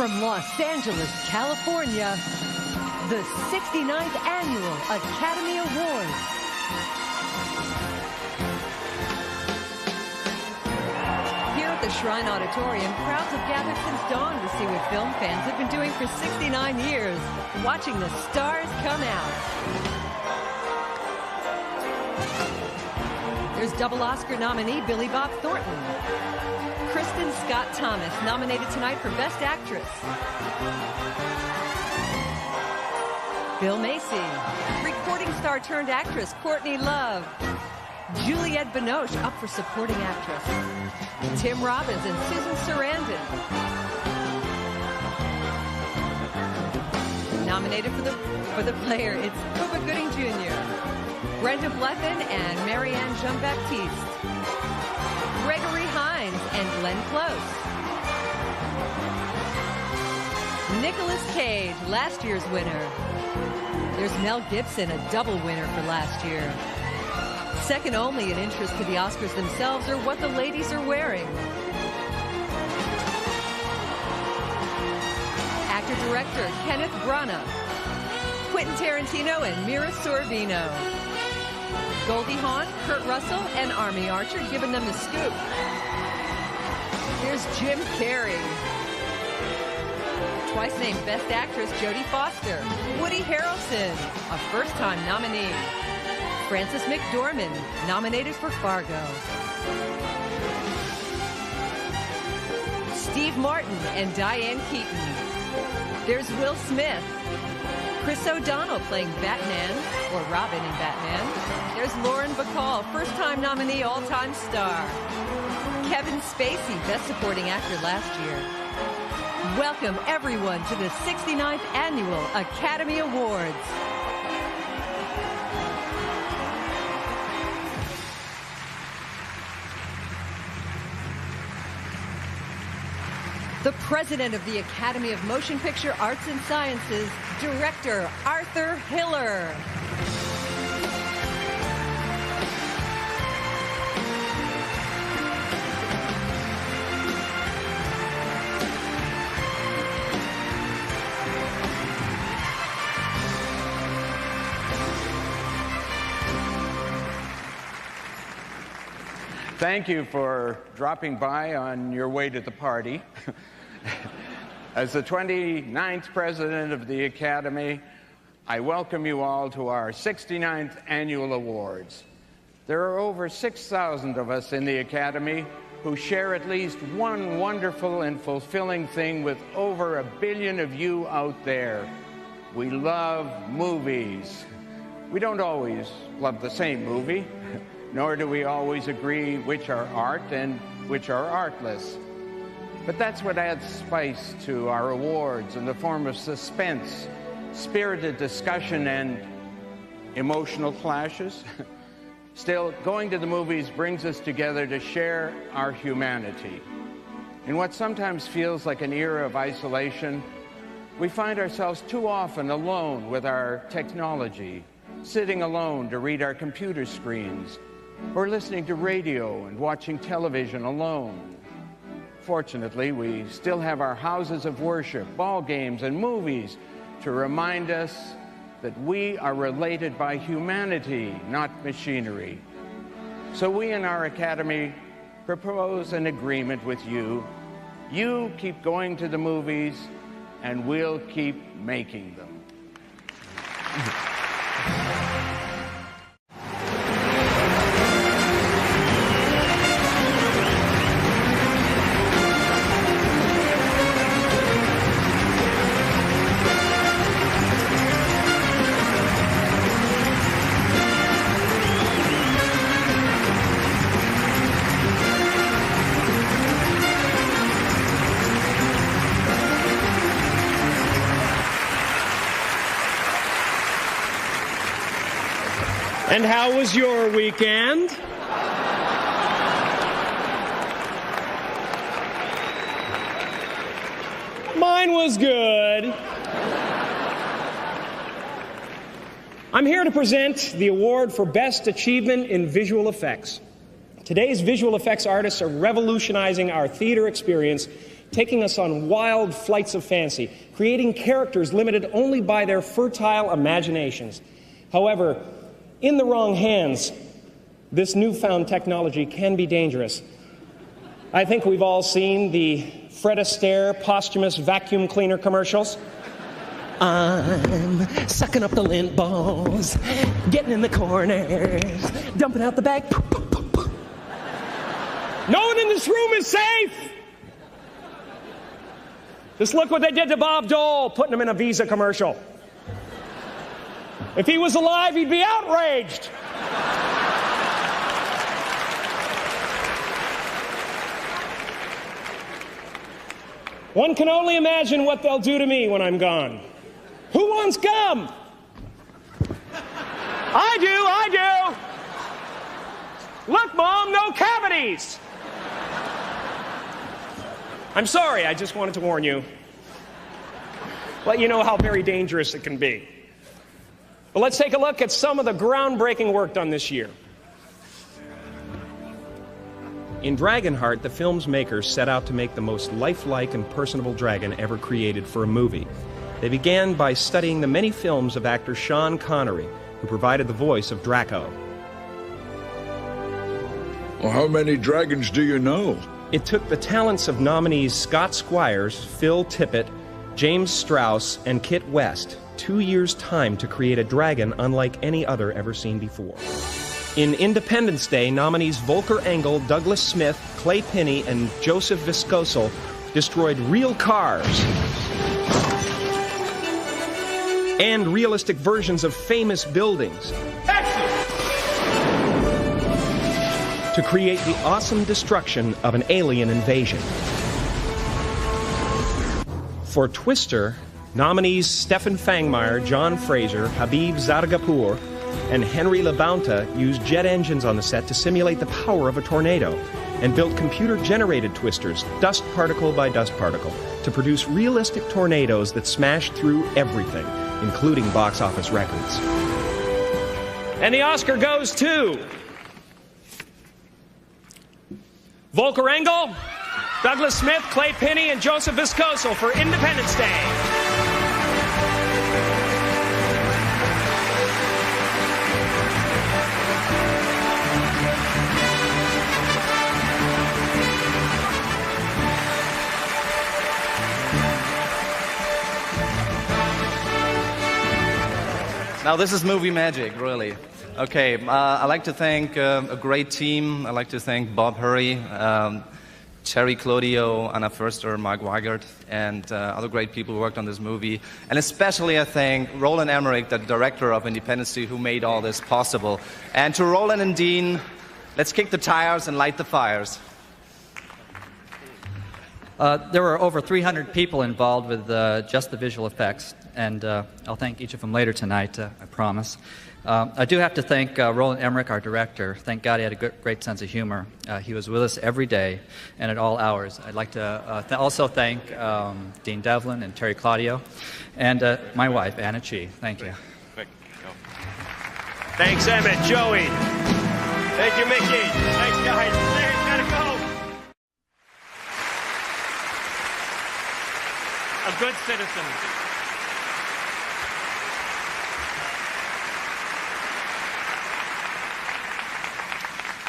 From Los Angeles, California, the 69th Annual Academy Awards. Here at the Shrine Auditorium, crowds have gathered since dawn to see what film fans have been doing for 69 years, watching the stars come out. There's double Oscar nominee Billy Bob Thornton. Kristen Scott Thomas, nominated tonight for Best Actress. Bill Macy. Recording star turned actress Courtney Love. Juliette Binoche up for supporting actress. Tim Robbins and Susan Sarandon. Nominated for the player, it's Cuba Gooding Jr., Brenda Blethyn and Marianne Jean-Baptiste. Gregory Hines and Glenn Close. Nicolas Cage, last year's winner. There's Mel Gibson, a double winner for last year. Second only in interest to the Oscars themselves are what the ladies are wearing. Actor-director Kenneth Branagh. Quentin Tarantino and Mira Sorvino. Goldie Hawn, Kurt Russell, and Army Archer giving them the scoop. Here's Jim Carrey. Twice named Best Actress Jodie Foster. Woody Harrelson, a first-time nominee. Frances McDormand, nominated for Fargo. Steve Martin and Diane Keaton. There's Will Smith. Chris O'Donnell playing Batman, or Robin in Batman. There's Lauren Bacall, first-time nominee, all-time star. Kevin Spacey, Best Supporting Actor last year. Welcome, everyone, to the 69th Annual Academy Awards. The President of the Academy of Motion Picture Arts and Sciences, Director Arthur Hiller. Thank you for dropping by on your way to the party. As the 29th President of the Academy, I welcome you all to our 69th Annual Awards. There are over 6,000 of us in the Academy who share at least one wonderful and fulfilling thing with over 1 billion of you out there. We love movies. We don't always love the same movie, nor do we always agree which are art and which are artless. But that's what adds spice to our awards in the form of suspense, spirited discussion, and emotional clashes. Still, going to the movies brings us together to share our humanity. In what sometimes feels like an era of isolation, we find ourselves too often alone with our technology, sitting alone to read our computer screens, or listening to radio and watching television alone. Fortunately, we still have our houses of worship, ball games, and movies to remind us that we are related by humanity, not machinery. So we in our Academy propose an agreement with you. You keep going to the movies, and we'll keep making them. And how was your weekend? Mine was good. I'm here to present the award for Best Achievement in Visual Effects. Today's visual effects artists are revolutionizing our theater experience taking us on wild flights of fancy, creating characters limited only by their fertile imaginations. However, in the wrong hands, this newfound technology can be dangerous. I think we've all seen the Fred Astaire posthumous vacuum cleaner commercials. I'm sucking up the lint balls, getting in the corners, dumping out the back. No one in this room is safe! Just look what they did to Bob Dole, putting him in a Visa commercial. If he was alive, he'd be outraged. One can only imagine what they'll do to me when I'm gone. Who wants gum? I do. Look, Mom, no cavities. I'm sorry, I just wanted to warn you. Let you know how very dangerous it can be. But let's take a look at some of the groundbreaking work done this year. In Dragonheart, the film's makers set out to make the most lifelike and personable dragon ever created for a movie. They began by studying the many films of actor Sean Connery, who provided the voice of Draco. Well, how many dragons do you know? It took the talents of nominees Scott Squires, Phil Tippett, James Strauss, and Kit West 2 years' time to create a dragon unlike any other ever seen before. In Independence Day, nominees Volker Engel, Douglas Smith, Clay Pinney, and Joseph Viscoso destroyed real cars and realistic versions of famous buildings to create the awesome destruction of an alien invasion. For Twister, nominees Stephen Fangmeyer, John Fraser, Habib Zadagapour, and Henry Labonta used jet engines on the set to simulate the power of a tornado and built computer-generated twisters, dust particle by dust particle, to produce realistic tornadoes that smashed through everything, including box office records. And the Oscar goes to Volker Engel, Douglas Smith, Clay Pinney, and Joseph Viscoso for Independence Day. Now this is movie magic, really. Okay, I'd like to thank a great team. I'd like to thank Bob Hurry, Terry Clodio, Anna Förster, Mark Weigert, and other great people who worked on this movie. And especially I thank Roland Emmerich, the director of Independence Day, who made all this possible. And to Roland and Dean, let's kick the tires and light the fires. There were over 300 people involved with just the visual effects, and I'll thank each of them later tonight, I promise. I do have to thank Roland Emmerich, our director. Thank God he had a great sense of humor. He was with us every day and at all hours. I'd like to also thank Dean Devlin and Terry Claudio and my wife, Anna Chi. Thank you. Quick, go. Thanks, Emmett. Joey. Thank you, Mickey. Thanks, guys. Larry's gotta go. A good citizen.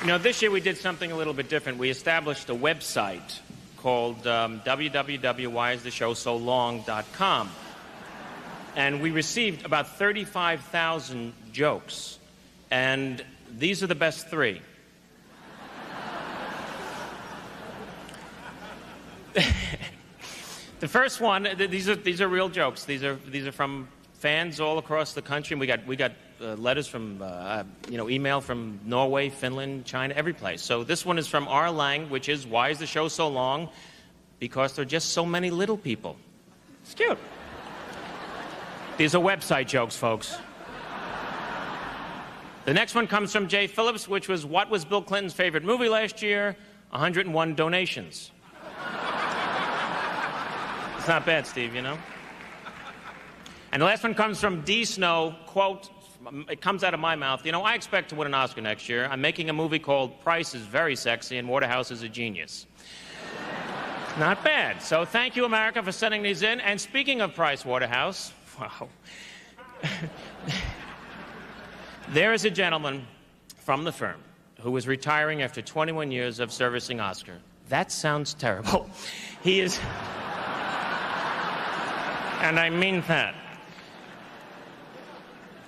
You know, this year we did something a little bit different. We established a website called www.whyistheshowsolong.com. And we received about 35,000 jokes. And these are the best three. The first one, these are real jokes. These are from fans all across the country. We got letters from email from Norway, Finland, China, every place. So this one is from R. Lang, which is why is the show so long? Because there are just so many little people. It's cute. These are website jokes, folks. The next one comes from Jay Phillips, which was what was Bill Clinton's favorite movie last year? 101 donations. It's not bad, Steve, you know? And the last one comes from D. Snow, quote, it comes out of my mouth, you know, I expect to win an Oscar next year. I'm making a movie called Price is Very Sexy and Waterhouse is a Genius. Not bad. So thank you, America, for sending these in. And speaking of Price Waterhouse, wow. There is a gentleman from the firm who is retiring after 21 years of servicing Oscar. That sounds terrible. He is... And I mean that.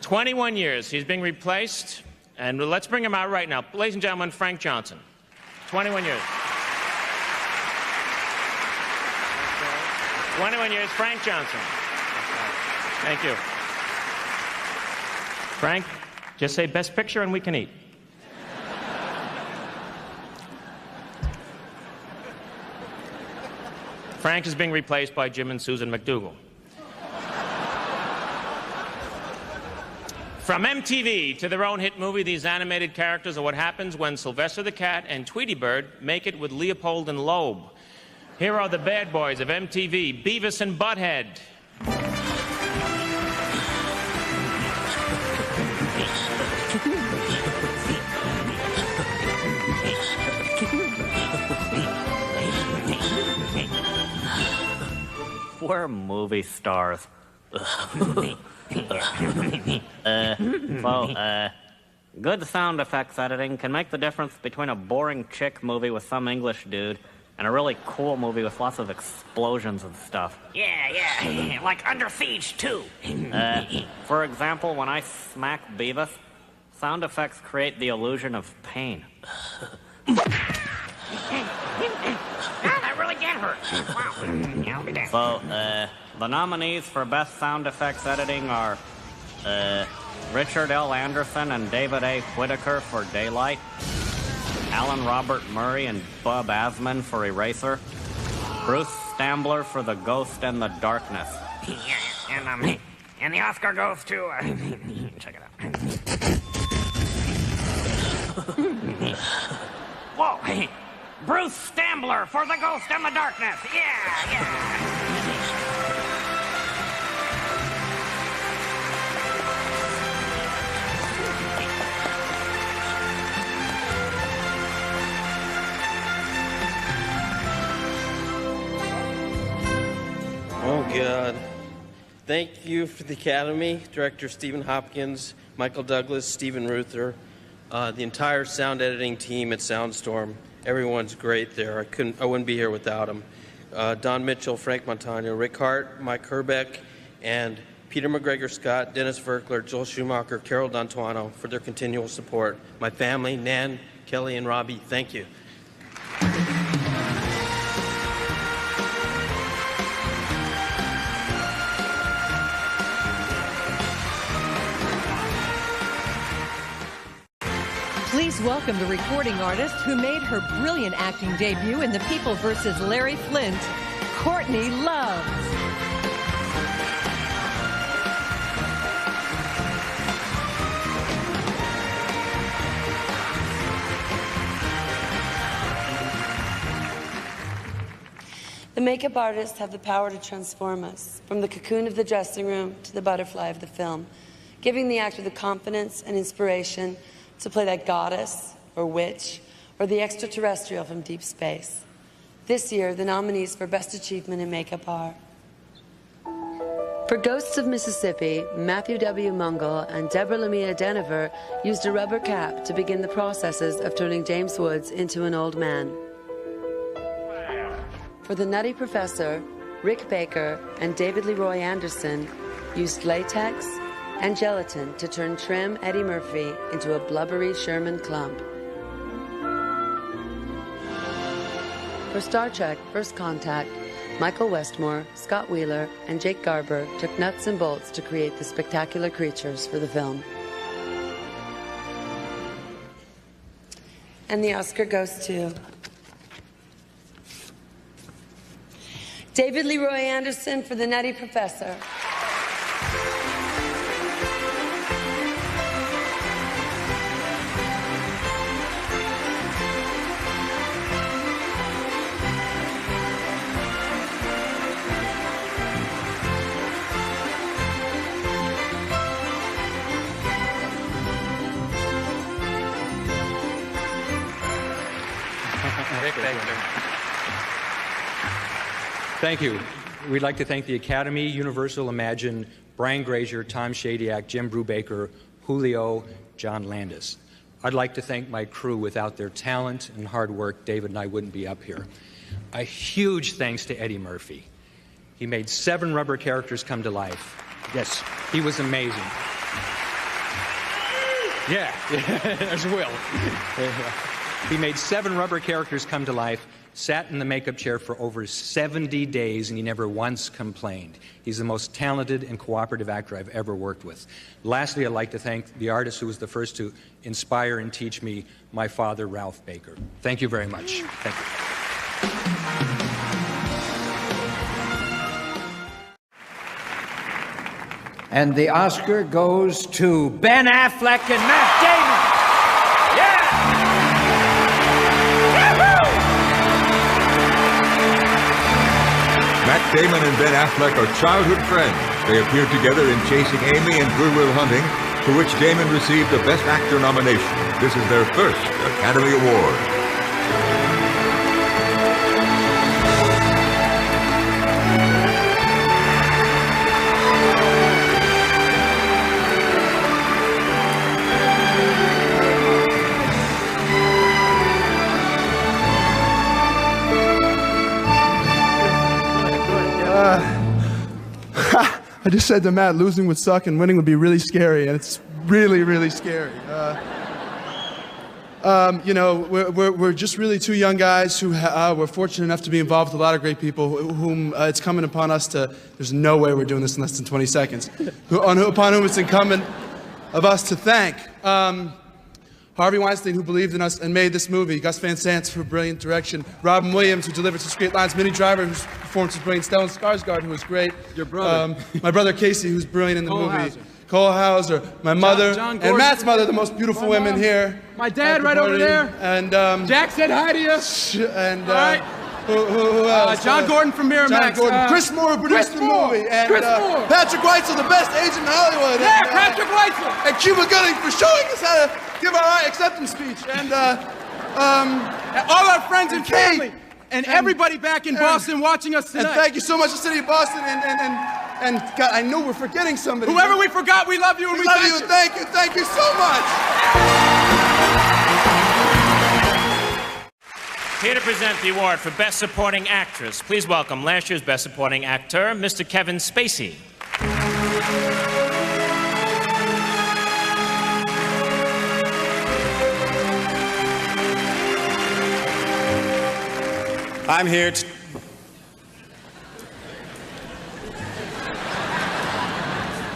21 years. He's being replaced. And let's bring him out right now. Ladies and gentlemen, Frank Johnson. 21 years. 21 years, Frank Johnson. Thank you. Frank, just say Best Picture and we can eat. Frank is being replaced by Jim and Susan McDougal. From MTV to their own hit movie, these animated characters are what happens when Sylvester the Cat and Tweety Bird make it with Leopold and Loeb. Here are the bad boys of MTV, Beavis and Butthead. We're movie stars. Good sound effects editing can make the difference between a boring chick movie with some English dude and a really cool movie with lots of explosions and stuff. Yeah, like Under Siege 2. For example, when I smack Beavis, sound effects create the illusion of pain. That really did hurt. Wow. I'll be damned. So, the nominees for Best Sound Effects Editing are Richard L. Anderson and David A. Whitaker for Daylight, Alan Robert Murray and Bub Asman for Eraser, Bruce Stambler for The Ghost and the Darkness. Yeah, and the Oscar goes to... check it out. Whoa! Bruce Stambler for The Ghost and the Darkness. Yeah. Oh, God. Thank you for the Academy, Director Stephen Hopkins, Michael Douglas, Stephen Ruther, the entire sound editing team at Soundstorm. Everyone's great there. I wouldn't be here without them. Don Mitchell, Frank Montano, Rick Hart, Mike Herbeck, and Peter McGregor Scott, Dennis Verkler, Joel Schumacher, Carol D'Antuono for their continual support. My family, Nan, Kelly, and Robbie, thank you. Please welcome the recording artist who made her brilliant acting debut in The People vs. Larry Flint, Courtney Love. The makeup artists have the power to transform us, from the cocoon of the dressing room to the butterfly of the film, giving the actor the confidence and inspiration to play that goddess or witch or the extraterrestrial from deep space. This year, the nominees for Best Achievement in Makeup are: for Ghosts of Mississippi, Matthew W. Mungle and Deborah Lamia Deniver used a rubber cap to begin the processes of turning James Woods into an old man. For The Nutty Professor, Rick Baker and David Leroy Anderson used latex and gelatin to turn trim Eddie Murphy into a blubbery Sherman clump. For Star Trek First Contact, Michael Westmore, Scott Wheeler, and Jake Garber took nuts and bolts to create the spectacular creatures for the film. And the Oscar goes to David Leroy Anderson for The Nutty Professor. Rick Baker. Thank you. We'd like to thank the Academy, Universal Imagine, Brian Grazier, Tom Shadyac, Jim Brubaker, Julio, John Landis. I'd like to thank my crew. Without their talent and hard work, David and I wouldn't be up here. A huge thanks to Eddie Murphy. He made 7 rubber characters come to life. Yes, he was amazing. Yeah, there's Will. He made 7 rubber characters come to life, sat in the makeup chair for over 70 days, and he never once complained. He's the most talented and cooperative actor I've ever worked with. Lastly, I'd like to thank the artist who was the first to inspire and teach me, my father, Ralph Baker. Thank you very much. Thank you. And the Oscar goes to Ben Affleck and Matt Damon. Yeah! Matt Damon and Ben Affleck are childhood friends. They appeared together in Chasing Amy and Good Will Hunting, for which Damon received the Best Actor nomination. This is their first Academy Award. I just said to Matt, losing would suck and winning would be really scary, and it's really, really scary. You know, we're just really 2 young guys who were fortunate enough to be involved with a lot of great people whom it's coming upon us to, there's no way we're doing this in less than 20 seconds, upon whom it's incumbent of us to thank. Harvey Weinstein, who believed in us and made this movie, Gus Van Sant for brilliant direction, Robin Williams, who delivered such great lines, Minnie Driver, whose performance was brilliant, Stellan Skarsgård, who was great. Your brother. My brother Casey, who's brilliant in the movie. Cole Hauser, my mother, John and Matt's mother, the most beautiful women here. My dad right over there. And Jack said hi to you. And all right. Who else? John Gordon from Miramax. John Gordon. Chris Moore produced the movie. And Chris Moore. Patrick Weitzel, the best agent in Hollywood. Yeah, and, Patrick Weitzel. And Cuba Gooding for showing us how to give our acceptance speech. And all our friends and family. And everybody back in Boston watching us tonight. And thank you so much to the city of Boston. And God, I know we're forgetting somebody. Whoever we forgot, we love you and we love you. Thank you so much. Here to present the award for Best Supporting Actress, please welcome last year's Best Supporting Actor, Mr. Kevin Spacey. I'm here to...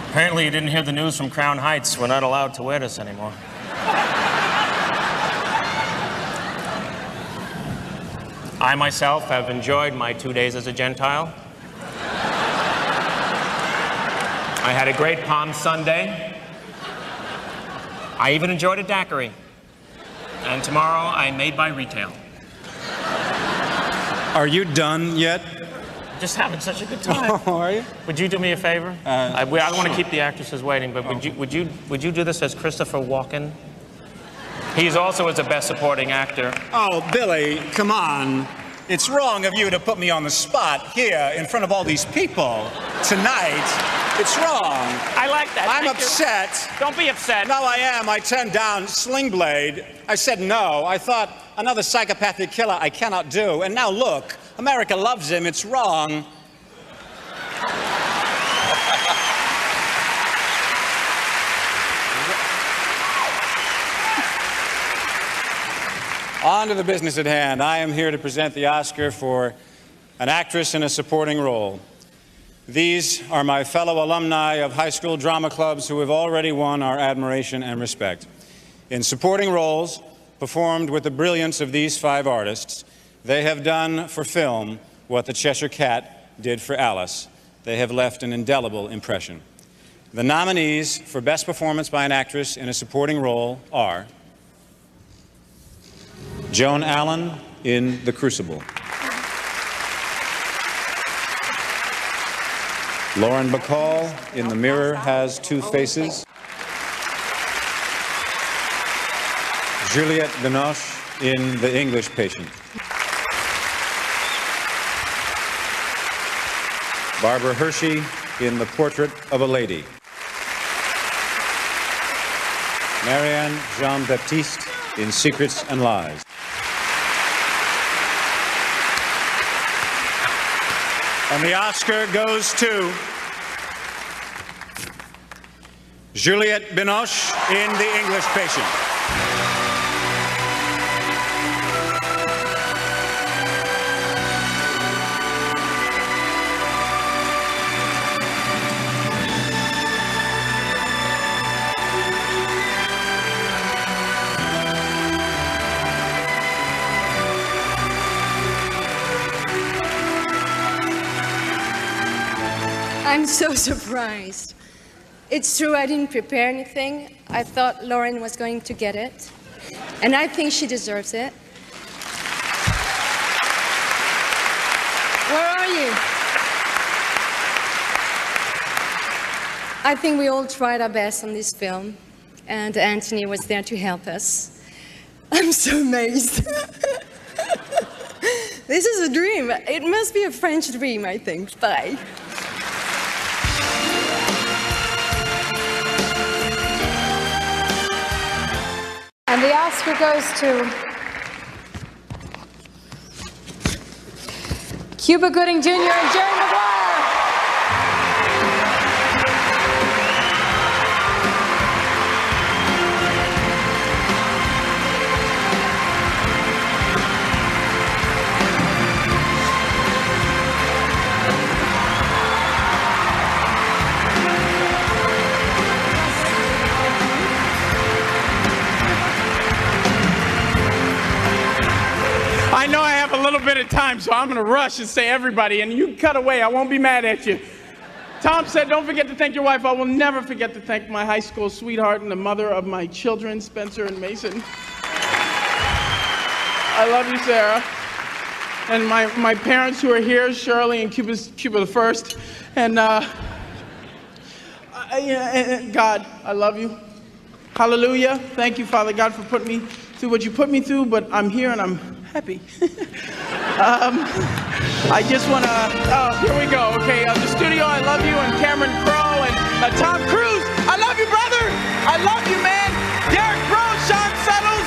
Apparently you didn't hear the news from Crown Heights. We're not allowed to wear this anymore. I myself have enjoyed my 2 days as a Gentile. I had a great Palm Sunday. I even enjoyed a daiquiri. And tomorrow I made by retail. Are you done yet? Just having such a good time. Oh, are you? Would you do me a favor? I don't want to keep the actresses waiting, but would you do this as Christopher Walken? He's also as a Best Supporting Actor. Oh, Billy, come on. It's wrong of you to put me on the spot here in front of all these people tonight. It's wrong. I like that. I'm upset. Don't be upset. No, I am. I turned down Sling Blade. I said no. I thought another psychopathic killer I cannot do. And now look, America loves him. It's wrong. On to the business at hand. I am here to present the Oscar for an actress in a supporting role. These are my fellow alumni of high school drama clubs who have already won our admiration and respect. In supporting roles, performed with the brilliance of these 5 artists, they have done for film what the Cheshire Cat did for Alice. They have left an indelible impression. The nominees for Best Performance by an Actress in a Supporting Role are Joan Allen in The Crucible, Lauren Bacall in The Mirror Has Two Faces, Juliette Binoche in The English Patient, Barbara Hershey in The Portrait of a Lady. Marianne Jean-Baptiste in Secrets and Lies. And the Oscar goes to Juliette Binoche in The English Patient. I'm so surprised. It's true, I didn't prepare anything. I thought Lauren was going to get it, and I think she deserves it. Where are you? I think we all tried our best on this film, and Anthony was there to help us. I'm so amazed. This is a dream. It must be a French dream, I think. Bye. And the Oscar goes to Cuba Gooding Jr. and Jerry Maguire. I know I have a little bit of time, so I'm going to rush and say everybody, and you cut away. I won't be mad at you. Tom said, don't forget to thank your wife. I will never forget to thank my high school sweetheart and the mother of my children, Spencer and Mason. I love you, Sarah. And my parents who are here, Shirley and Cuba the First. And, and God, I love you. Hallelujah. Thank you, Father God, for putting me through what you put me through, but I'm here and I'm happy. I just want to, here we go. Okay, the studio, I love you, and Cameron Crowe, and Tom Cruise, I love you, brother. I love you, man. Derek Brown, Sean Settles,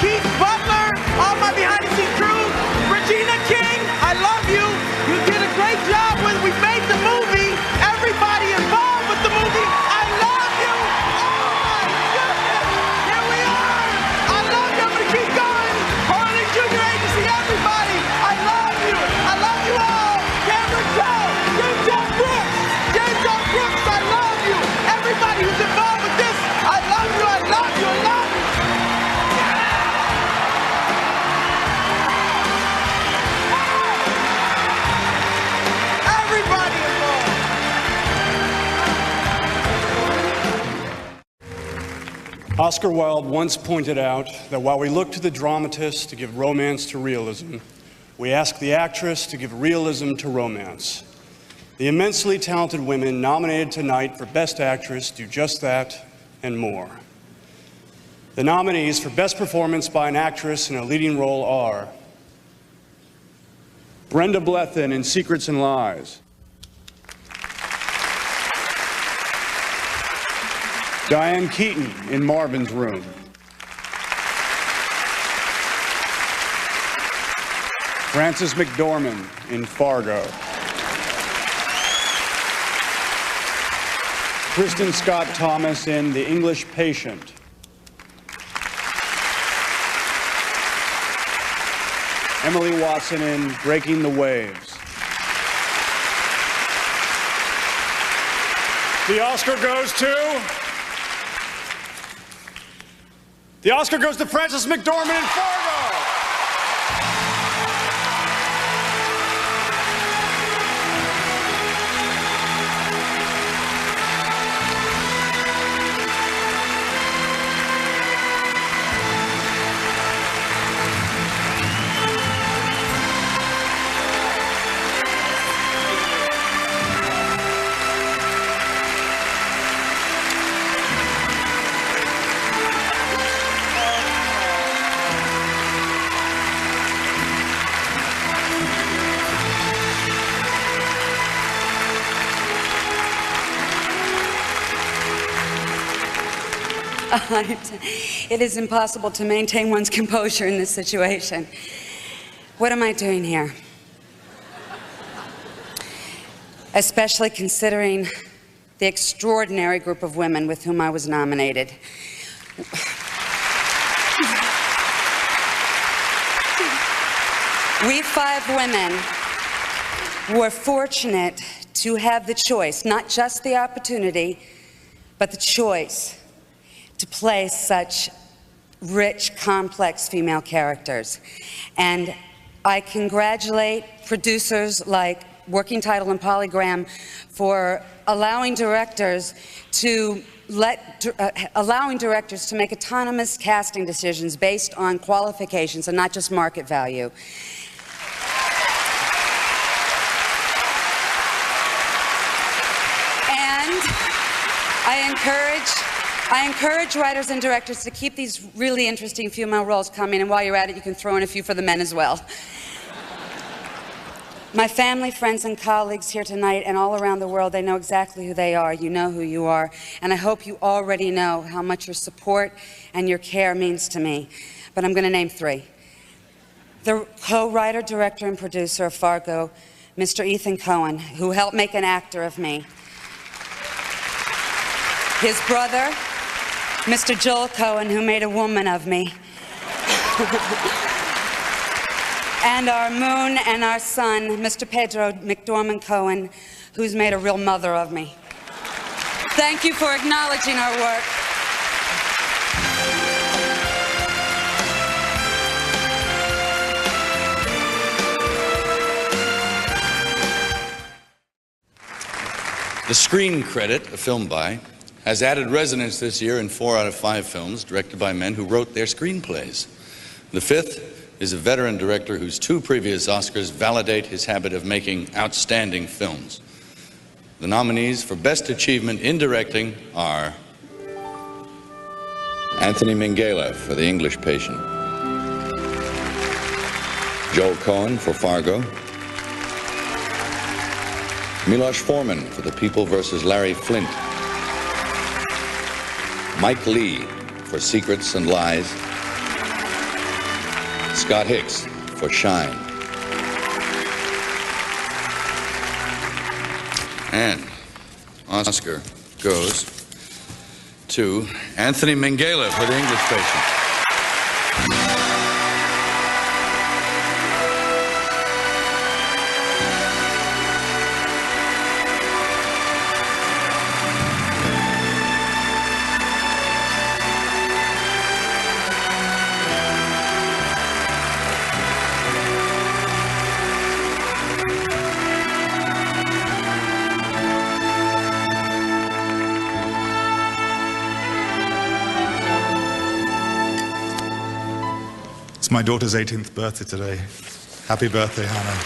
Keith Butler, all my behind-the-scenes crew, Regina King, I love you. You did a great job when we made the movie. Everybody involved with the movie, I love you. Oh my goodness, here we are. I love you. I'm going to keep going. Harley Junior Agency, everybody, I love you. I love you all. Cameron Crowe, James L. Brooks, I love you. Everybody who's involved with this, I love you, I love you, I love you. Everybody involved. Oscar Wilde once pointed out that while we look to the dramatist to give romance to realism, we ask the actress to give realism to romance. The immensely talented women nominated tonight for Best Actress do just that and more. The nominees for Best Performance by an Actress in a Leading Role are Brenda Blethyn in Secrets and Lies, Diane Keaton in Marvin's Room, Frances McDormand in Fargo, Kristen Scott Thomas in The English Patient, Emily Watson in Breaking the Waves. The Oscar goes to Frances McDormand in Fargo. It is impossible to maintain one's composure in this situation. What am I doing here? Especially considering the extraordinary group of women with whom I was nominated. We 5 women were fortunate to have the choice, not just the opportunity, but the choice to play such rich, complex female characters. And I congratulate producers like Working Title and Polygram for allowing directors to make autonomous casting decisions based on qualifications and not just market value. And I encourage writers and directors to keep these really interesting female roles coming, and while you're at it, you can throw in a few for the men as well. My family, friends, and colleagues here tonight and all around the world, they know exactly who they are. You know who you are. And I hope you already know how much your support and your care means to me. But I'm going to name 3. The co-writer, director, and producer of Fargo, Mr. Ethan Coen, who helped make an actor of me. His brother, Mr. Joel Coen, who made a woman of me. And our moon and our son, Mr. Pedro McDormand Coen, who's made a real mother of me. Thank you for acknowledging our work. The screen credit, a film by, has added resonance this year in 4 out of 5 films directed by men who wrote their screenplays. The 5th is a veteran director whose 2 previous Oscars validate his habit of making outstanding films. The nominees for Best Achievement in Directing are Anthony Minghella for The English Patient, Joel Coen for Fargo, Milos Forman for The People vs. Larry Flint, Mike Lee for Secrets and Lies, Scott Hicks for Shine. And Oscar goes to Anthony Minghella for The English Patient. It's my daughter's 18th birthday today. Happy birthday, Hannah.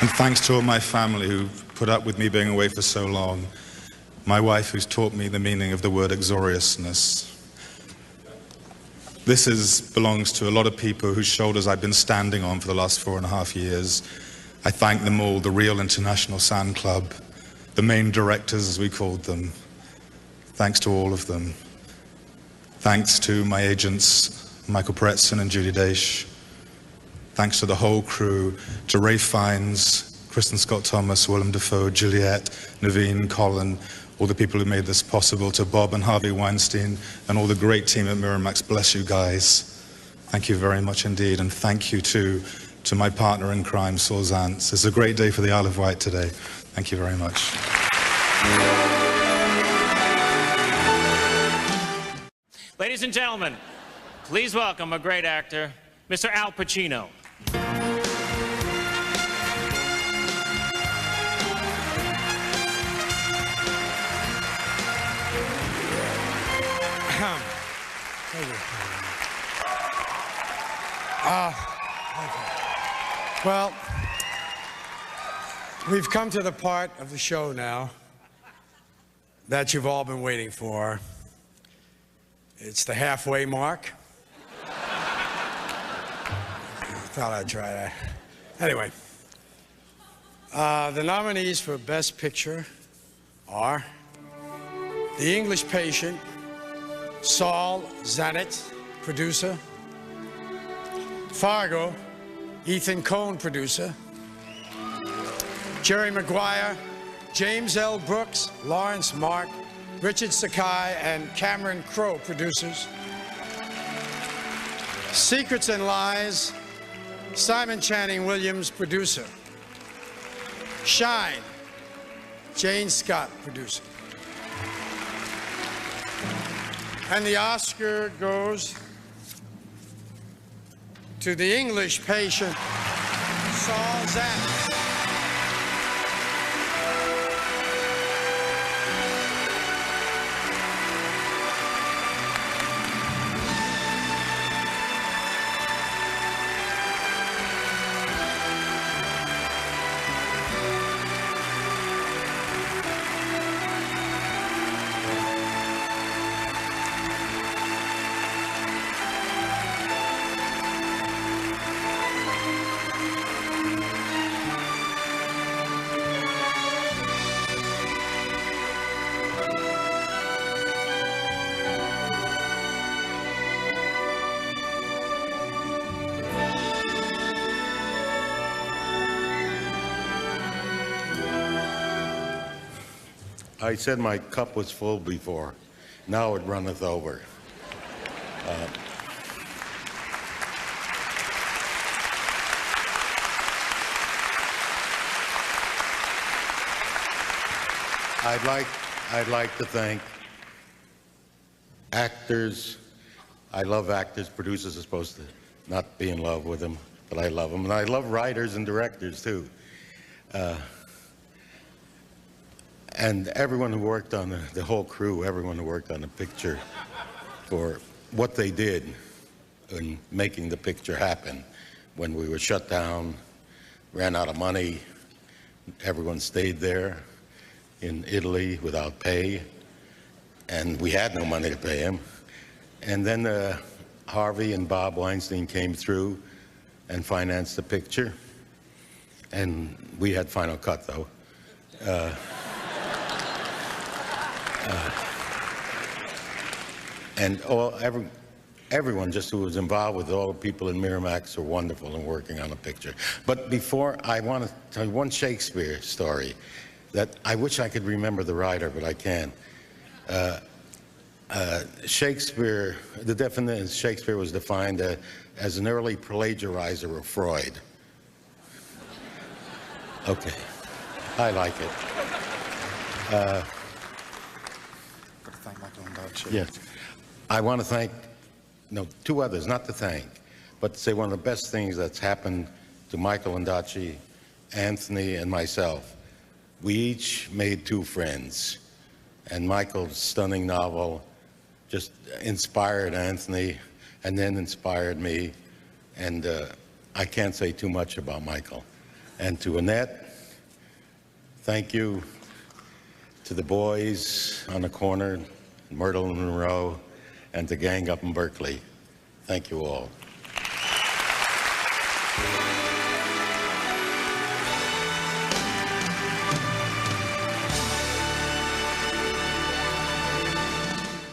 And thanks to all my family who put up with me being away for so long. My wife who's taught me the meaning of the word uxoriousness. This belongs to a lot of people whose shoulders I've been standing on for the last 4.5 years. I thank them all, the Real International Sound Club, the main directors as we called them. Thanks to all of them. Thanks to my agents, Michael Peretson and Judy Daish. Thanks to the whole crew, to Ray Fiennes, Kristen Scott Thomas, Willem Dafoe, Juliette, Naveen, Colin, all the people who made this possible, to Bob and Harvey Weinstein, and all the great team at Miramax. Bless you guys. Thank you very much indeed, and thank you too to my partner in crime, Saul Zantz. It's a great day for the Isle of Wight today. Thank you very much. Ladies and gentlemen, please welcome a great actor, Mr. Al Pacino. Well, we've come to the part of the show now that you've all been waiting for. It's the halfway mark. Thought I'd try that. Anyway, the nominees for Best Picture are The English Patient, Saul Zanuck, producer. Fargo, Ethan Coen, producer. Jerry Maguire, James L. Brooks, Lawrence Mark, Richard Sakai, and Cameron Crowe, producers. Secrets and Lies, Simon Channing Williams, producer. Shine, Jane Scott, producer. And the Oscar goes to The English Patient, Saul Zanuck. I said my cup was full before. Now it runneth over. I'd like to thank actors. I love actors. Producers are supposed to not be in love with them, but I love them. And I love writers and directors, too. And everyone who worked on the whole crew, everyone who worked on the picture for what they did in making the picture happen. When we were shut down, ran out of money, everyone stayed there in Italy without pay, and we had no money to pay him. And then Harvey and Bob Weinstein came through and financed the picture. And we had final cut, though. And everyone just who was involved with all the people in Miramax are wonderful in working on a picture. But before, I want to tell you one Shakespeare story that I wish I could remember the writer, but I can't. Shakespeare, the definition, Shakespeare was defined as an early plagiarizer of Freud. Okay, I like it. Yes. I want to thank, two others, not to thank, but to say one of the best things that's happened to Michael Ondaatje, Anthony, and myself. We each made two friends, and Michael's stunning novel just inspired Anthony, and then inspired me, and I can't say too much about Michael. And to Annette, thank you. To the boys on the corner, Myrtle and Monroe, and the gang up in Berkeley. Thank you all.